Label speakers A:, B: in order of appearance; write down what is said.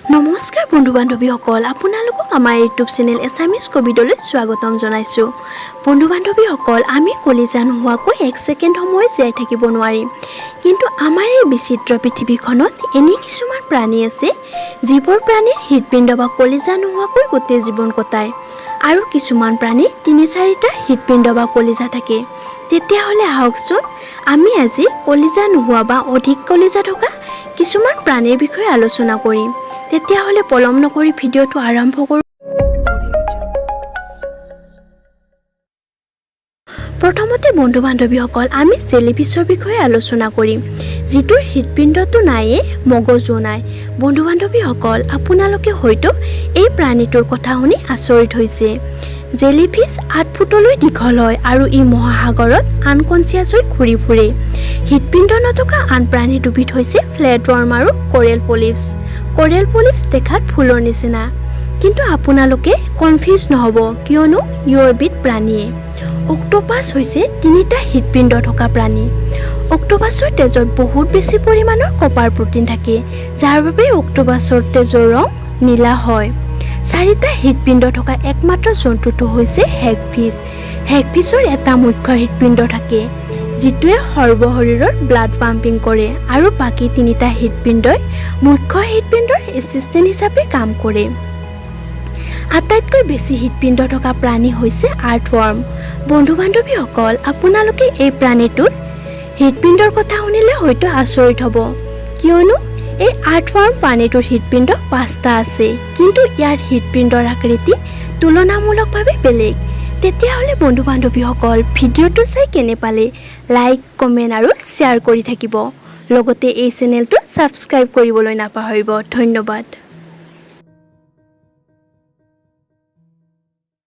A: নমস্কাৰ বন্ধু বান্ধৱীসকল, আপোনালোকক আমাৰ ইউটিউব চেনেল এছামিজ কবিডলৈ স্বাগতম জনাইছোঁ। বন্ধু বান্ধৱীসকল, আমি কলিজা নোহোৱাকৈ এক ছেকেণ্ড সময় জীয়াই থাকিব নোৱাৰিম। কিন্তু আমাৰ এই বিচিত্ৰ পৃথিৱীখনত এনে কিছুমান প্ৰাণী আছে যিবোৰ প্ৰাণীৰ হৃদপিণ্ড বা কলিজা নোহোৱাকৈ গোটেই জীৱন কটায়। আৰু কিছুমান প্ৰাণীৰ ৩-৪টা হৃদপিণ্ড বা কলিজা থাকে। তেতিয়াহ'লে আহকচোন আমি আজি কলিজা নোহোৱা বা অধিক কলিজা থকা কিছুমান প্ৰাণীৰ বিষয়ে আলোচনা কৰিম। তেতিয়াহ'লে পলম নকৰি ভিডিঅ'টো আৰম্ভ কৰোঁ। প্ৰথমতে বন্ধু বান্ধৱীসকল, আমি জেলিফিছৰ বিষয়ে আলোচনা কৰিম, যিটোৰ হৃদপিণ্ডটো নাইয়ে, মগজু নাই। বন্ধু বান্ধৱীসকল, আপোনালোকে হয়তো এই প্ৰাণীটোৰ কথা শুনি আচৰিত হৈছে। জেলিফিছ ৮ ফুটলৈ দীঘল হয় আৰু ই মহাসাগৰত আনকনচিয়াছ হৈ ঘূৰি ফুৰে। হৃদপিণ্ড নথকা আন প্ৰাণী দুবিধ হৈছে ফ্লেটৱৰ্ম আৰু কোৰেল পলিপছ। কোৰেল পলিপছ দেখাত ফুলৰ নিচিনা, কিন্তু আপোনালোকে কনফিউজ নহ'ব কিয়নো ই এবিধ প্ৰাণীয়ে। অক্টোপাছ হৈছে ৩টা হৃদপিণ্ড থকা প্ৰাণী। অক্টোপাছৰ তেজত বহুত বেছি পৰিমাণৰ কপাৰ প্ৰটিন থাকে, যাৰ বাবে অক্টোপাছৰ তেজৰ ৰং নীলা হয়। 4টা হৃদপিণ্ড থকা একমাত্ৰ জন্তুটো হৈছে হেগফিছ। হেগফিছৰ এটা মুখ্য হৃদপিণ্ড থাকে, যিটোৱে সৰ্বশৰীৰৰ ব্লাড পাম্পিং কৰে, আৰু বাকী 3টা হৃদপিণ্ডই মুখ্য হৃদপিণ্ডৰ এছিষ্টেণ্ট হিচাপে কাম কৰে। আটাইতকৈ বেছি হৃদপিণ্ড থকা প্ৰাণী হৈছে আৰ্থৱৰ্ম। বন্ধু বান্ধৱীসকল, আপোনালোকে এই প্ৰাণীটোৰ হৃদপিণ্ডৰ কথা শুনিলে হয়তো আচৰিত হ'ব, কিয়নো এই আৰ্থৱৰ্ম প্ৰাণীটোৰ হৃদপিণ্ড 5টা আছে, কিন্তু ইয়াৰ হৃদপিণ্ডৰ আকৃতি তুলনামূলকভাৱে বেলেগ। তেতিয়াহ'লে বন্ধু বান্ধৱীসকল, ভিডিঅ'টো চাই কেনে পালে লাইক, কমেণ্ট আৰু শ্বেয়াৰ কৰি থাকিব। লগতে এই চেনেলটো ছাবস্ক্ৰাইব কৰিবলৈ নাপাহৰিব। ধন্যবাদ।